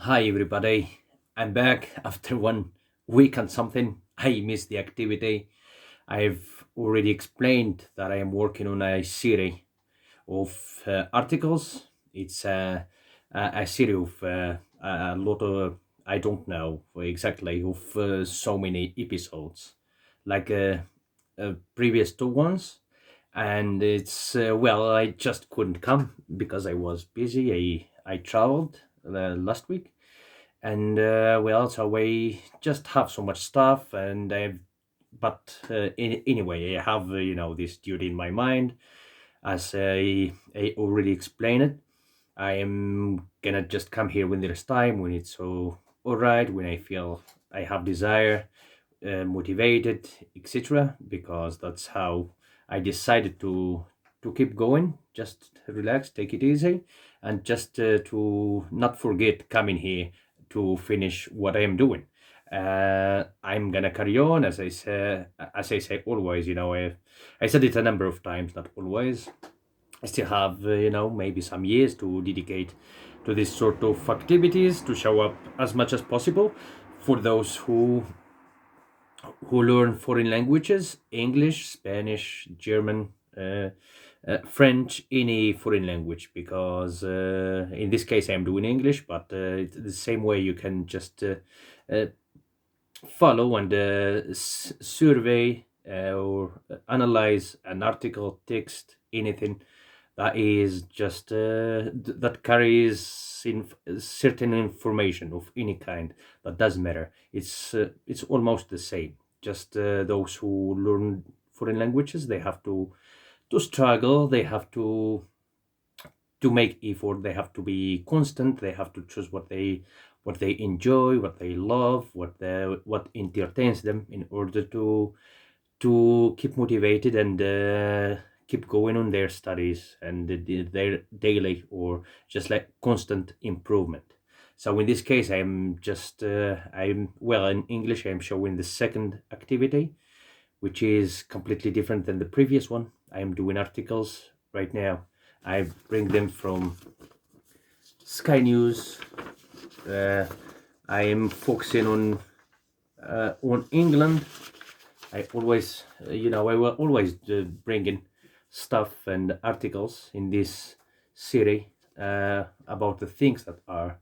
Hi everybody, I'm back after 1 week and something. I missed the activity. I've already explained that I am working on a series of articles. It's a series of a lot of, I don't know exactly, of so many episodes, like previous two ones. And I just couldn't come because I was busy. I traveled last week, and so we just have so much stuff, and anyway, I have this duty in my mind, as I already explained it. I am gonna just come here when there's time, when it's so all right, when I feel I have desire, motivated, etc. Because that's how I decided to keep going. Just relax, take it easy, and just to not forget coming here to finish what I am doing. I'm gonna carry on, as I say always. I said it a number of times, not always. I still have, maybe some years to dedicate to this sort of activities, to show up as much as possible for those who learn foreign languages: English, Spanish, German, French, any foreign language. Because in this case, I'm doing English, but it's the same way you can just uh, follow and survey or analyze an article, text, anything that is just that carries certain information of any kind. That doesn't matter. It's almost the same. Just those who learn foreign languages, they have to struggle. They have to make effort. They have to be constant. They have to choose what they enjoy, what they love, what entertains them, in order to keep motivated and keep going on their studies and their daily or just like constant improvement. So in this case, in English, I'm showing the second activity, which is completely different than the previous one. I'm doing articles right now. I bring them from Sky News. uh, I am focusing on England. I will always bring in stuff and articles in this series about the things that are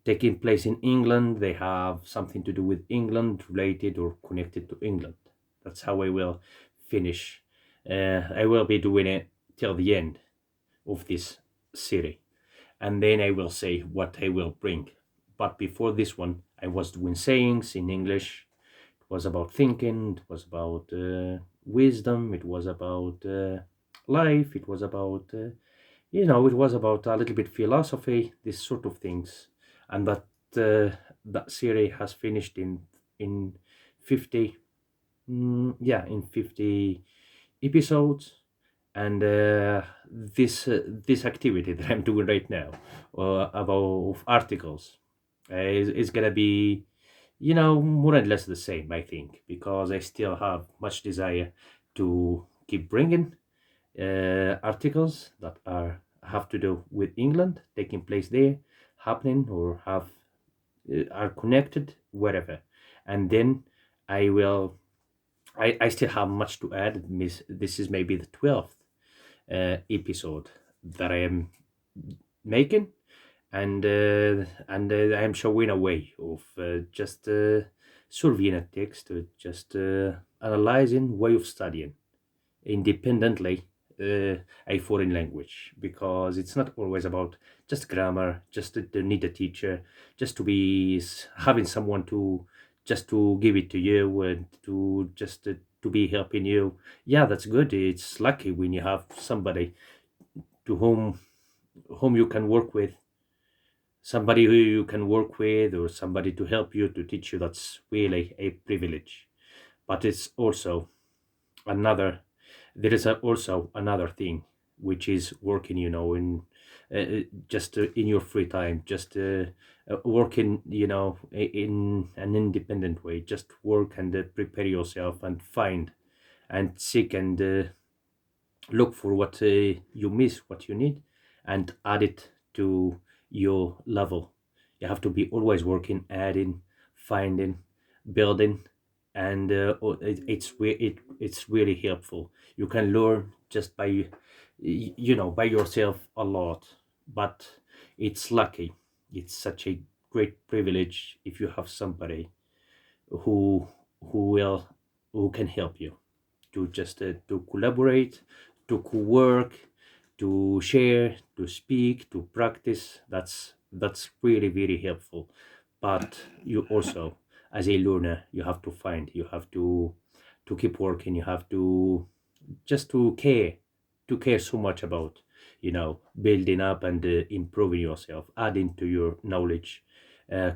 taking place in England. They have something to do with England, related or connected to England. That's how I will finish. I will be doing it till the end of this series, and then I will say what I will bring. But before this one, I was doing sayings in English. It was about thinking, it was about wisdom, it was about life, it was about, it was about a little bit philosophy, this sort of things. And that series has finished in 50, in 50 episodes. And this activity that I'm doing right now, about articles, is gonna be, more or less the same, I think, because I still have much desire to keep bringing articles that have to do with England, taking place there, happening, or are connected wherever. And then I will. I still have much to add. This is maybe the 12th episode that I am making, and I am showing a way of just surveying a text, just analyzing way of studying independently a foreign language, because it's not always about just grammar, just to need a teacher, just to be having someone to just to give it to you, and to just to be helping you. Yeah, that's good. It's lucky when you have somebody to whom you can work with, somebody who you can work with, or somebody to help you, to teach you. That's really a privilege. But it's also another there is also another thing, which is working, in just in your free time, just working, in an independent way. Just work and prepare yourself, and find and seek and look for what you miss, what you need, and add it to your level. You have to be always working, adding, finding, building, and it's really helpful. You can learn just by by yourself a lot, but it's lucky. It's such a great privilege if you have somebody who who will who can help you to just to collaborate, to co-work, to share, to speak, to practice. That's really very helpful. But you also, as a learner, you have to find, you have to keep working, you have to just to care so much about building up and improving yourself, adding to your knowledge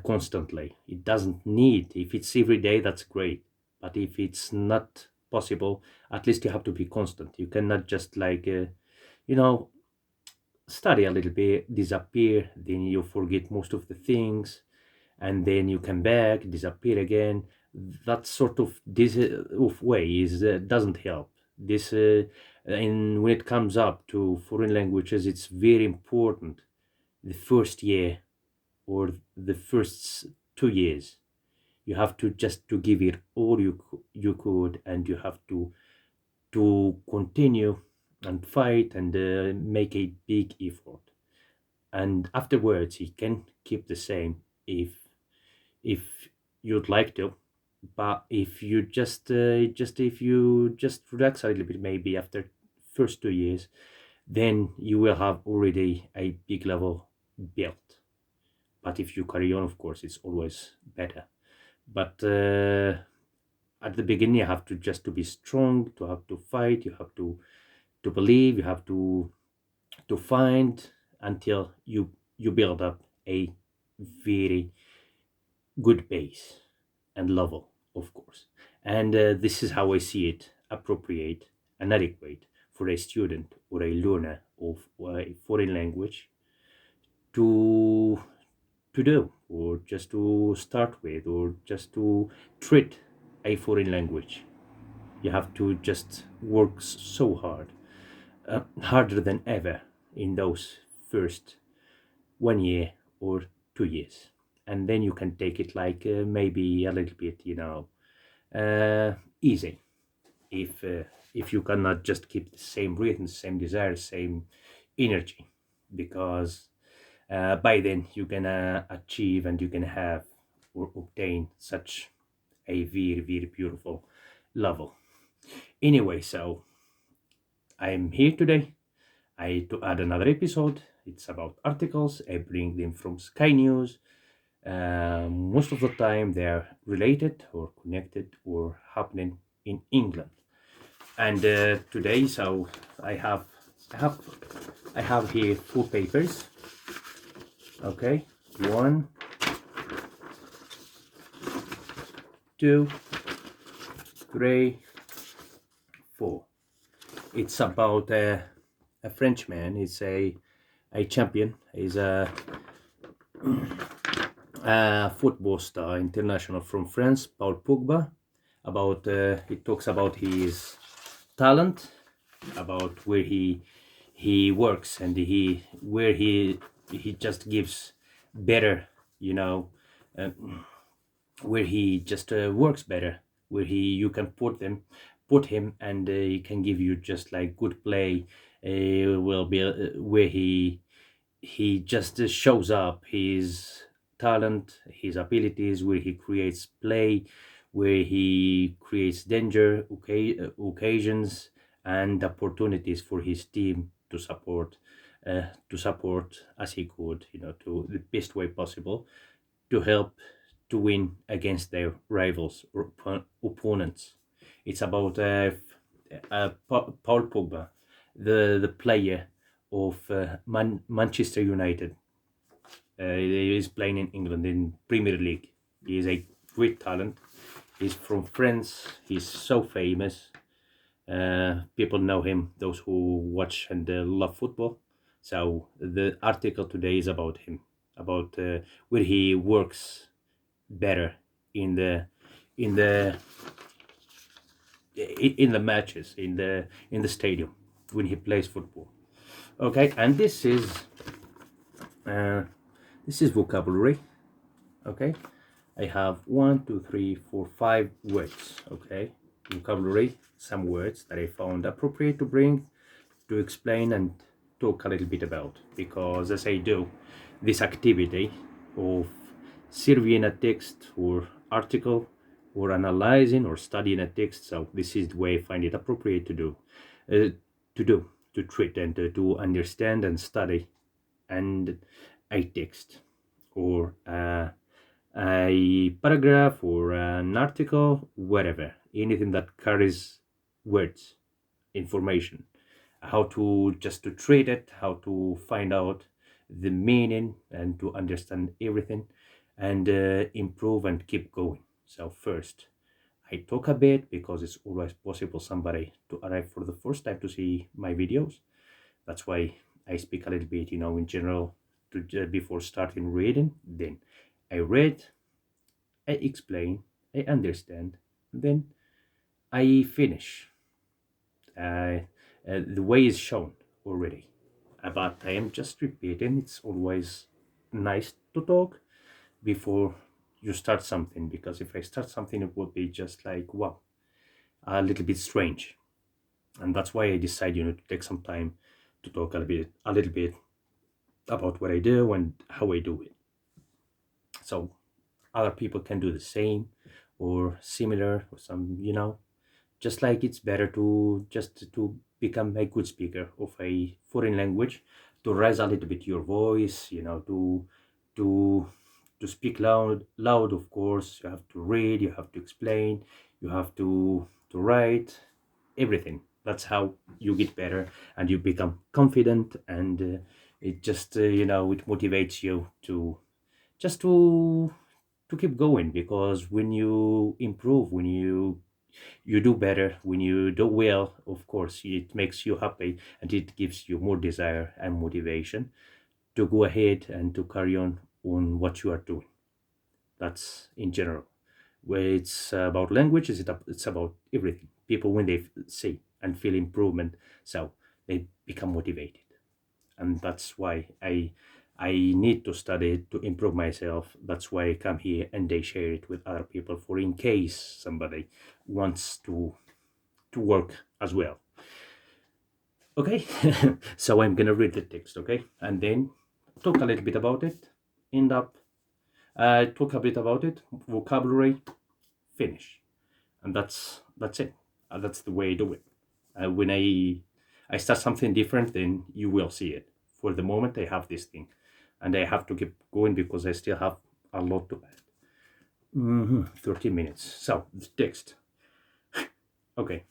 constantly. It doesn't need, if it's every day, that's great, but if it's not possible, at least you have to be constant. You cannot just you know study a little bit, disappear, then you forget most of the things, and then you come back, disappear again. That sort of this of way is doesn't help. This and when it comes up to foreign languages, it's very important. The first year or the first 2 years, you have to just to give it all you could, and you have to continue and fight and make a big effort. And afterwards, you can keep the same if you'd like to. But if you just if you just relax a little bit, maybe after first 2 years, then you will have already a big level built. But if you carry on, of course, it's always better. But at the beginning, you have to just to be strong, to have to fight, you have to believe, you have to find until you build up a very good base and level, of course. And this is how I see it appropriate and adequate for a student or a learner of a foreign language to do, or just to start with, or just to treat a foreign language. You have to just work so hard, harder than ever in those first 1 year or 2 years, and then you can take it maybe a little bit easy, if you cannot just keep the same rhythm, same desire, same energy, because by then you're gonna achieve and you can have or obtain such a very very beautiful level. Anyway, so I'm here today to add another episode. It's about articles. I bring them from Sky News. Most of the time they're related or connected or happening in England. And today, so I have I have I have here 4 papers. Okay, 1, 2, 3, 4. It's about a Frenchman. He's a champion. He's a football star international from France, Paul Pogba. About it talks about his talent, about where he works, and where he just gives better, you know, uh, where he just works better, where he you can put him, and he can give you just like good play. Will be where he just shows up his talent, his abilities, where he creates play, where he creates danger, occasions, and opportunities for his team to support as he could, to the best way possible, to help to win against their rivals or opponents. It's about Paul Pogba, the player of Manchester United. He is playing in England in Premier League. He is a great talent. He's from France. He's so famous. People know him, those who watch and love football. So the article today is about him, about where he works better in the in the matches, in the stadium when he plays football. Okay, and uh, this is vocabulary. Okay, I have one, two, three, four, five words. Okay, vocabulary, some words that I found appropriate to bring to explain and talk a little bit about, because as I do this activity of surveying a text or article or analyzing or studying a text, so this is the way I find it appropriate uh, to do to treat and to understand and study and a text or a paragraph or an article, whatever, anything that carries words, information, how to just to treat it, how to find out the meaning and to understand everything and improve and keep going. So first, I talk a bit because it's always possible somebody to arrive for the first time to see my videos. That's why I speak a little bit, in general, to before starting reading. Then I read, I explain, I understand, then I finish. Uh, the way is shown already, but I am just repeating. It's always nice to talk before you start something, because if I start something, it would be just like, wow, a little bit strange. And that's why I decided, to take some time to talk a little bit about what I do and how I do it. So other people can do the same or similar or some, just like it's better to just to become a good speaker of a foreign language, to raise a little bit your voice, to to speak loud. Of course, you have to read, you have to explain, you have to write everything. That's how you get better and you become confident, and it just it motivates you to just to keep going, because when you improve, when you do better, when you do well, of course it makes you happy and it gives you more desire and motivation to go ahead and to carry on what you are doing. That's in general. Where it's about language, it's about everything. People, when they see and feel improvement, so they become motivated. And that's why I need to study to improve myself. That's why I come here and they share it with other people, for in case somebody wants to work as well. Okay, so I'm gonna read the text, okay, and then talk a little bit about it. End up, talk a bit about it, vocabulary, finish, and that's it. That's the way I do it. When I start something different, then you will see it. For the moment, I have this thing, and I have to keep going because I still have a lot to add. 13 minutes. So the text. Okay.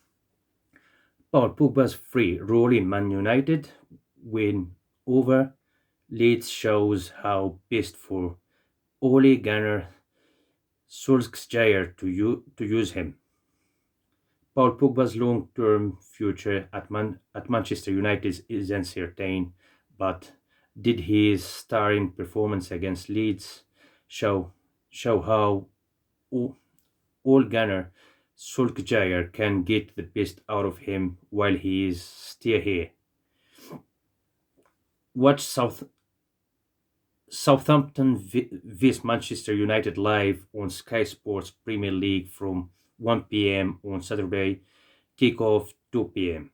Paul Pogba's free role in Man United win over Leeds shows how best for Ole Gunnar Solskjaer to use him. Paul Pogba's long-term future at Manchester United is uncertain, but did his starring performance against Leeds show show how Ole Gunnar Solskjaer can get the best out of him while he is still here? Watch Southampton vs Manchester United live on Sky Sports Premier League from 1 p.m. on Saturday, kickoff 2 p.m.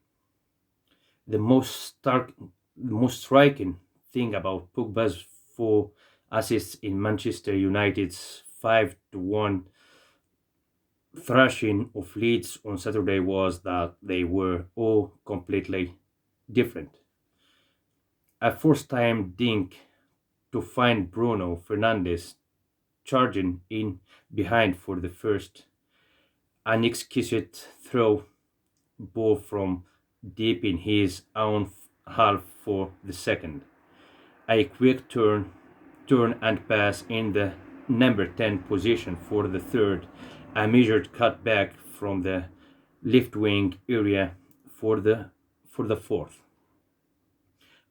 The most striking thing about Pogba's four assists in Manchester United's 5-1 thrashing of Leeds on Saturday was that they were all completely different. A first-time dink to find Bruno Fernandes charging in behind for the first, an exquisite throw ball from deep in his own half for the second, a quick turn and pass in the number 10 position for the third, a measured cutback from the left wing area for the fourth.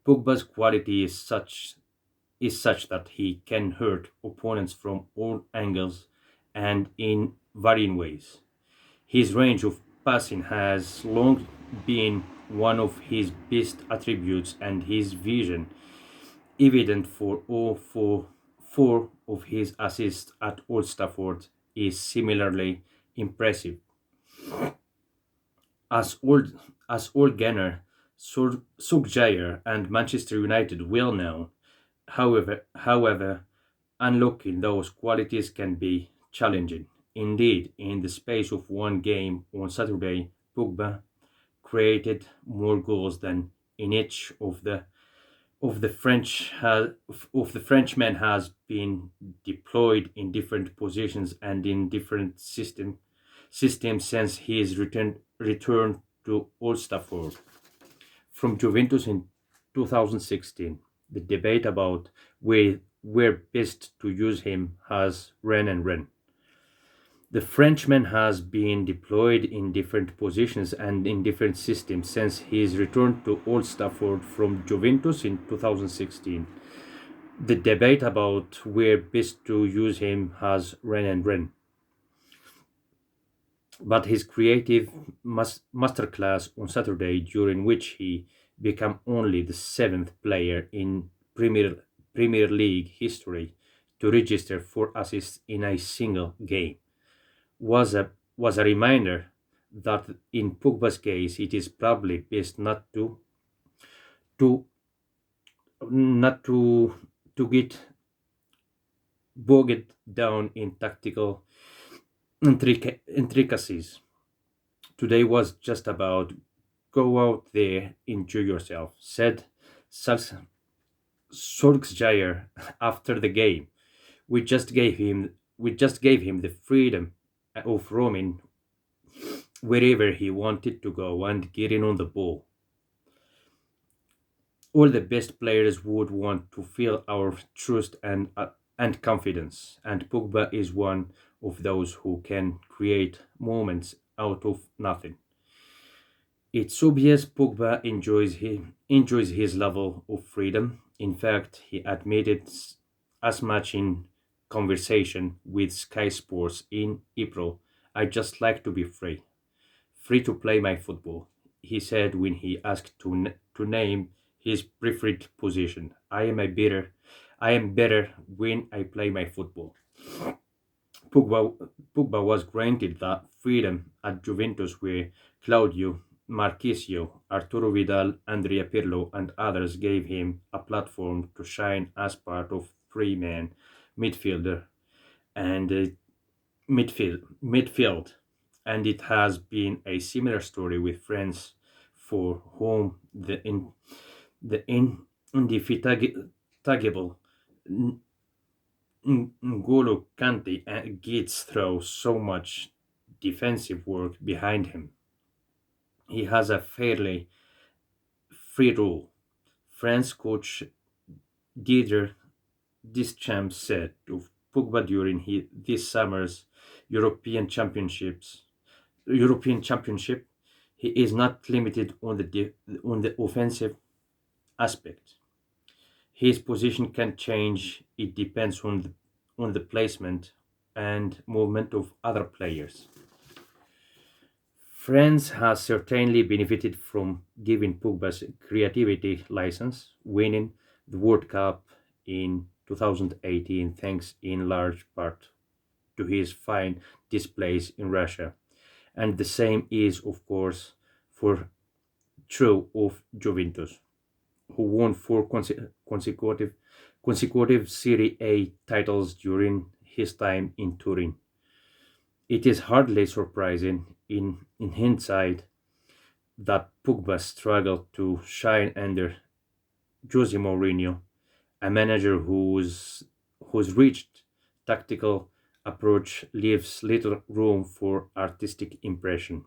Pogba's quality is such that he can hurt opponents from all angles and in varying ways. His range of passing has long been one of his best attributes, and his vision evident for of his assists at Old Trafford is similarly impressive. As old as old Gunner Solskjaer and Manchester United well know, however, unlocking those qualities can be challenging. Indeed, in the space of one game on Saturday, Pogba created more goals than in each of the Frenchman has been deployed in different positions and in different systems since his return to Old Trafford from Juventus in 2016. The debate about where best to use him has run and run. The Frenchman has been deployed in different positions and in different systems since his return to Old Trafford from Juventus in 2016. The debate about where best to use him has run and run, but his creative masterclass on Saturday, during which he became only the seventh player in Premier League history to register 4 assists in a single game, was a reminder that in Pogba's case it is probably best to not to get bogged down in tactical intricacies. Today was just about go out there, enjoy yourself, said Sal- Solskjaer after the game. We just gave him the freedom of roaming wherever he wanted to go and getting on the ball. All the best players would want to feel our trust and confidence, and Pogba is one of those who can create moments out of nothing. It's obvious Pogba enjoys his level of freedom. In fact, he admitted as much in conversation with Sky Sports in April. I just like to be free to play my football, he said when he asked to name his preferred position. I am better when I play my football. Pogba, Pogba was granted that freedom at Juventus where Claudio Marchisio, Arturo Vidal, Andrea Pirlo and others gave him a platform to shine as part of three-man midfielder and midfield, and it has been a similar story with France, for whom the indefatigable N'Golo Kante gets through so much defensive work behind him. He has a fairly free role. France coach Didier Deschamps said of Pogba during this summer's European Championships European Championship, he is not limited on the offensive aspect. His position can change. It depends on the placement and movement of other players. France has certainly benefited from giving Pogba's creativity license, winning the World Cup in 2018 thanks in large part to his fine displays in Russia. And the same is, of course, for true of Juventus, who won four consecutive Serie A titles during his time in Turin. It is hardly surprising in hindsight that Pogba struggled to shine under Jose Mourinho, a manager whose rigid tactical approach leaves little room for artistic impression.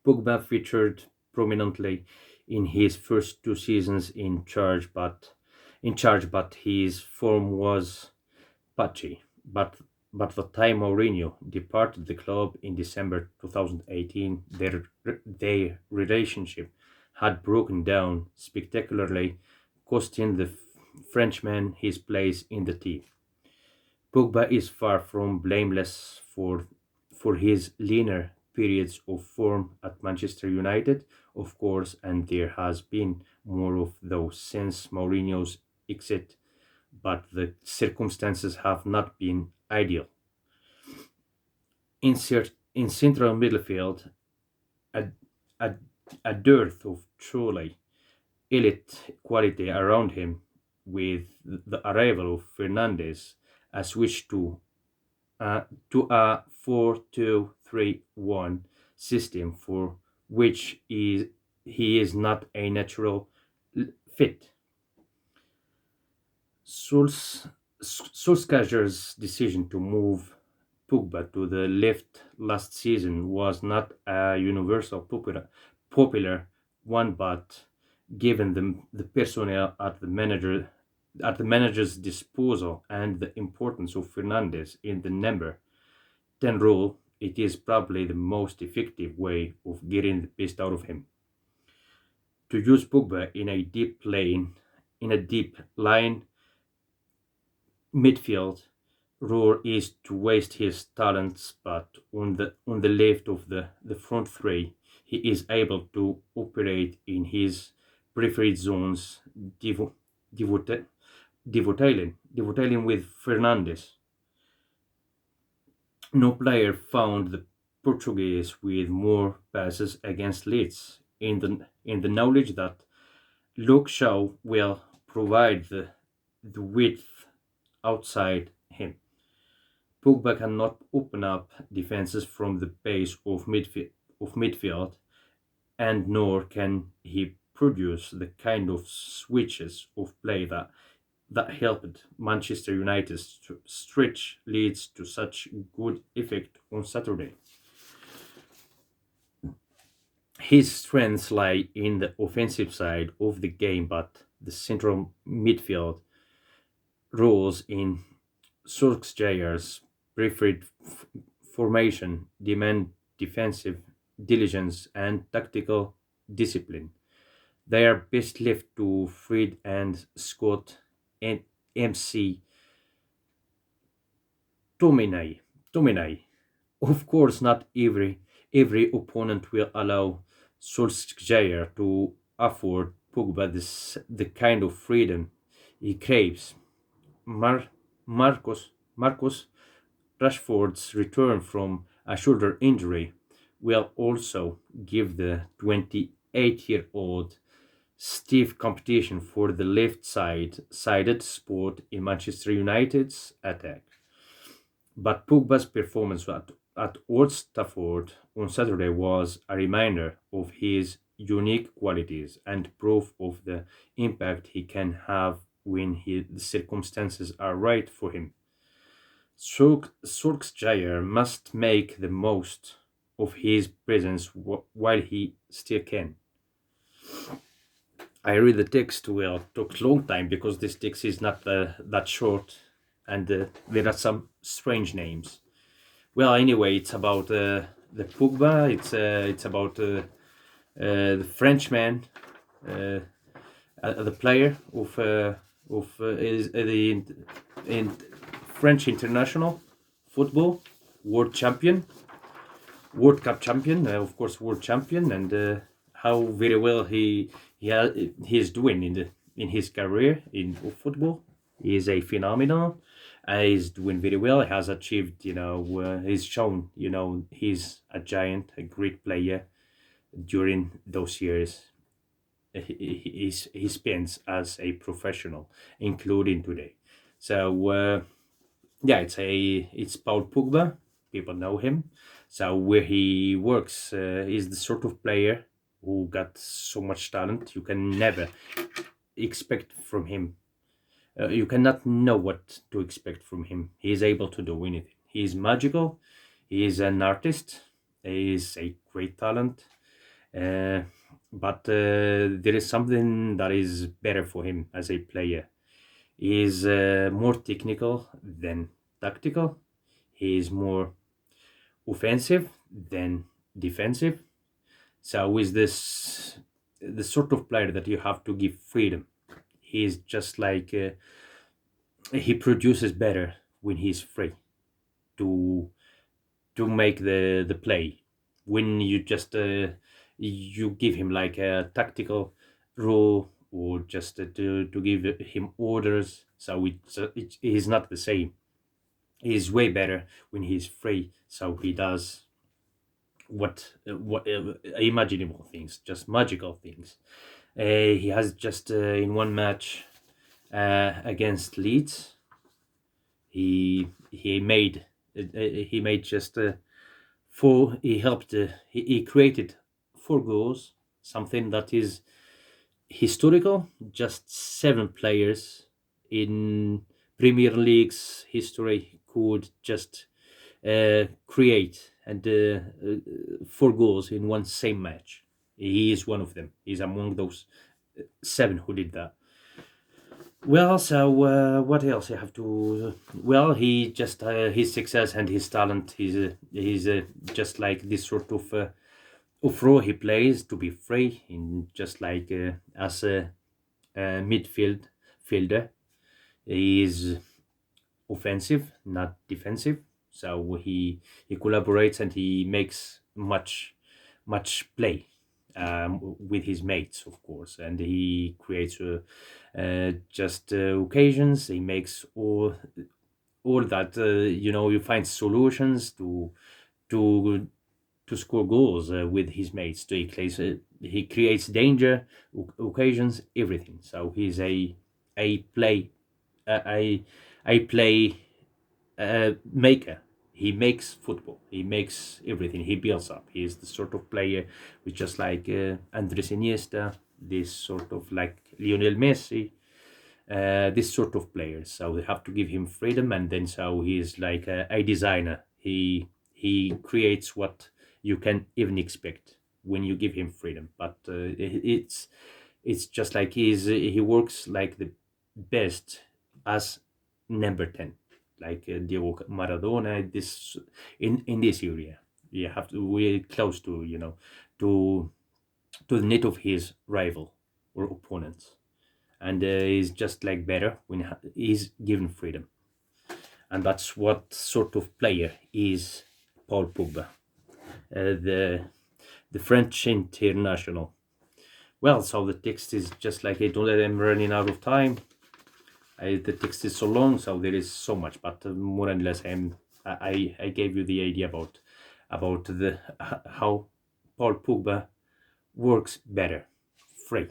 Pogba featured prominently in his first 2 seasons in charge, but his form was patchy. But the time Mourinho departed the club in December 2018, their relationship had broken down spectacularly, costing the Frenchman his place in the team. Pogba is far from blameless for his leaner periods of form at Manchester United, of course, and there has been more of those since Mourinho's exit. but the circumstances have not been ideal. In central midfield, a, a, a dearth of truly elite quality around him, with the arrival of Fernandes, a switch uh, to a 4-2-3-1 system for which he is not a natural fit. Sol's, Solskjaer's decision to move Pogba to the left last season was not a universal popular one, but given the personnel at the manager's disposal and the importance of Fernandes in the number 10 rule, it is probably the most effective way of getting the best out of him. To use Pogba in a deep line midfield role is to waste his talents, but on the left of the front three, he is able to operate in his preferred zones, devo, devote, devotaling with Fernandes. No player found the Portuguese with more passes against Leeds, in the knowledge that Luke Shaw will provide the width outside him. Pogba cannot open up defenses from the base of midfield, and nor can he produce the kind of switches of play that helped Manchester United to stretch Leeds to such good effect on Saturday. His strengths lie in the offensive side of the game, but the central midfield roles in Solskjaer's preferred formation demand defensive diligence and tactical discipline. They are best left to Fred and Scott and MC Tominay. Tominay. Of course, not every opponent will allow Solskjaer to afford Pogba the kind of freedom he craves. Mar- Marcus Rashford's return from a shoulder injury will also give the 28-year-old stiff competition for the left sided spot in Manchester United's attack. But Pogba's performance at Old Trafford on Saturday was a reminder of his unique qualities and proof of the impact he can have when the circumstances are right for him. Solskjaer must make the most of his presence while he still can. I read the text will took long time because this text is not that short, and there are some strange names. Well, anyway, it's about the Pogba. It's about the Frenchman, uh, the player of is the in French international football world champion, World Cup champion, of course, world champion, and how very well he's doing in his career in football. He is a phenomenal. He's doing very well. He has achieved, he's shown, he's a giant, a great player during those years he spends as a professional, including today. So yeah, it's Paul Pogba. People know him. So where he works is the sort of player who got so much talent you can never expect from him. You cannot know what to expect from him. He is able to do anything. He is magical. He is an artist. He is a great talent. Uh, but there is something that is better for him as a player. He is more technical than tactical. He is more offensive than defensive. So is this the sort of player that you have to give freedom. He is just like he produces better when he's free to make the play. When you just you give him like a tactical role, or just to give him orders, So he's not the same. He's way better when he's free. So he does what imaginable things, just magical things. He has just in one match against Leeds, he made just four. He helped. He created 4 goals, something that is historical. Just 7 players in Premier League's history could just create and 4 goals in one same match. He is one of them. He's among those 7 who did that. Well, so what else I have to? Well, he just his success and his talent. He's just like this sort of role he plays to be free in just like as a midfield fielder. He is offensive, not defensive. So he collaborates and he makes much play with his mates, of course, and he creates just occasions. He makes all that you find solutions to to score goals with his mates. He creates danger, occasions, everything. So he's a play a a play maker. He makes football. He makes everything. He builds up. He is the sort of player with just like Andres Iniesta, this sort of like Lionel Messi, this sort of players. So we have to give him freedom, and then so he is like a designer. He creates what you can even expect when you give him freedom. But it's just like he works like the best as number 10, like Diego Maradona. This in this area, you have to we're close to to the net of his rival or opponents, and he's just like better when he's given freedom, and that's what sort of player is Paul Pogba, the French international. Well, so the text is just like I don't let them running out of time. The text is so long, so there is so much, but more and less, I gave you the idea about the how Paul Pogba works better, free,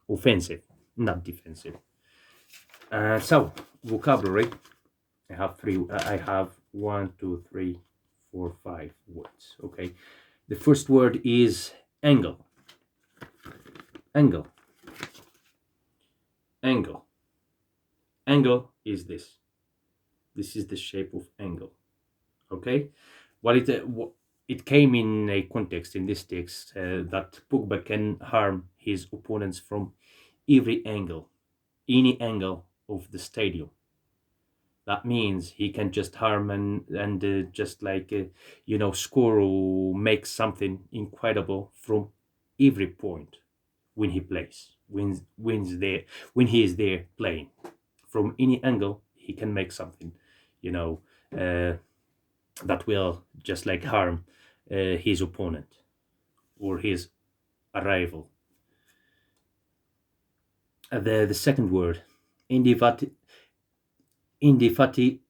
offensive, not defensive. So vocabulary, I have three. I have one, two, three, four, 5 words. Okay, the first word is angle. Angle. Angle. Angle is this. This is the shape of angle. Okay, it came in a context in this text that Pogba can harm his opponents from every angle, any angle of the stadium. That means he can just harm and just like score or make something incredible from every point when he plays, when he is there playing. From any angle, he can make something, you know, uh, that will just like harm his opponent or his rival. The second word, indefati- indefati-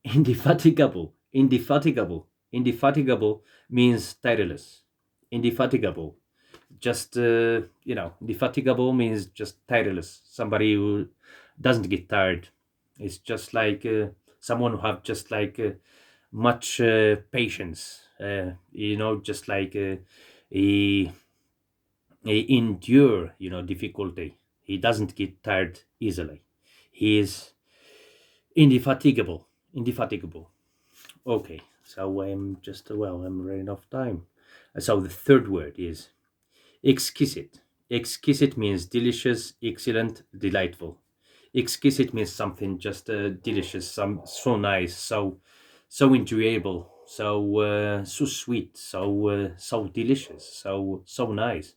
indefatigable. Indefatigable means tireless. Indefatigable. Just indefatigable means just tireless. Somebody who doesn't get tired. It's just like someone who have just like much patience. Just like he, he endure difficulty. He doesn't get tired easily. He is indefatigable. Indefatigable. Okay, so I'm running out of time. So the third word is exquisite. Exquisite means delicious, excellent, delightful. Exquisite means something just delicious, some so nice, so enjoyable, so sweet, so delicious, so nice.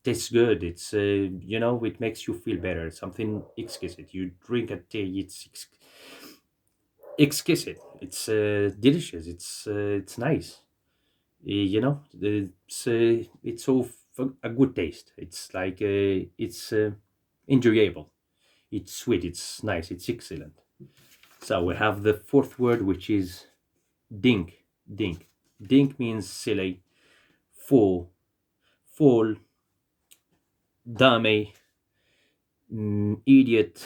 Tastes good. It's it makes you feel better. Something exquisite. You drink a tea. It's exquisite. It's delicious. It's nice. It's of a good taste. It's like it's enjoyable. It's sweet, it's nice, it's excellent. So we have the fourth word, which is dink. Dink. Dink means silly, fool, fool, dummy, idiot,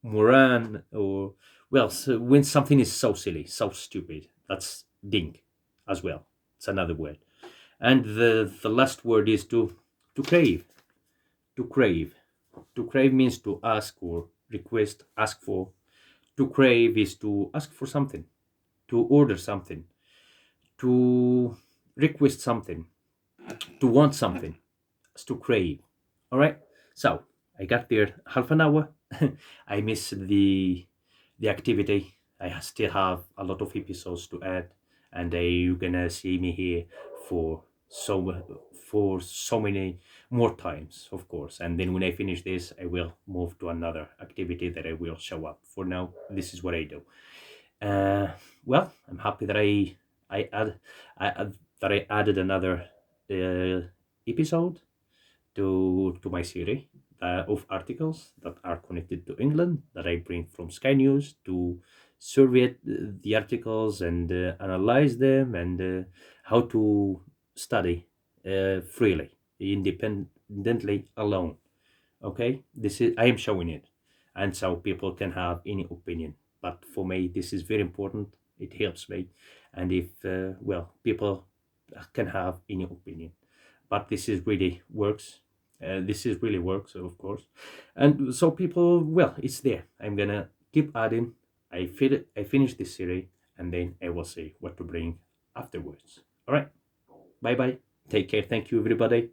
moron, or well, so when something is so silly, so stupid, that's dink as well. It's another word. And the last word is to crave. To crave. To crave means to ask or request, ask for. To crave is to ask for something, to order something, to request something, to want something, to crave. All right. So I got there half an hour. I missed the activity. I still have a lot of episodes to add, and you're gonna see me here for so many more times, of course. And then when I finish this, I will move to another activity that I will show up. For now, this is what I do. Uh, well, I'm happy that I add that I added another uh, episode to my series of articles that are connected to England that I bring from Sky News to survey the articles and analyze them and how to study freely, independently, alone. Okay, this is I am showing it, and so people can have any opinion. But for me, this is very important. It helps me, and if well, people can have any opinion, but this is really works. This is really works, of course, and so people, well, it's there. I'm gonna keep adding. I finish this series, and then I will see what to bring afterwards. All right, bye bye. Take care. Thank you, everybody.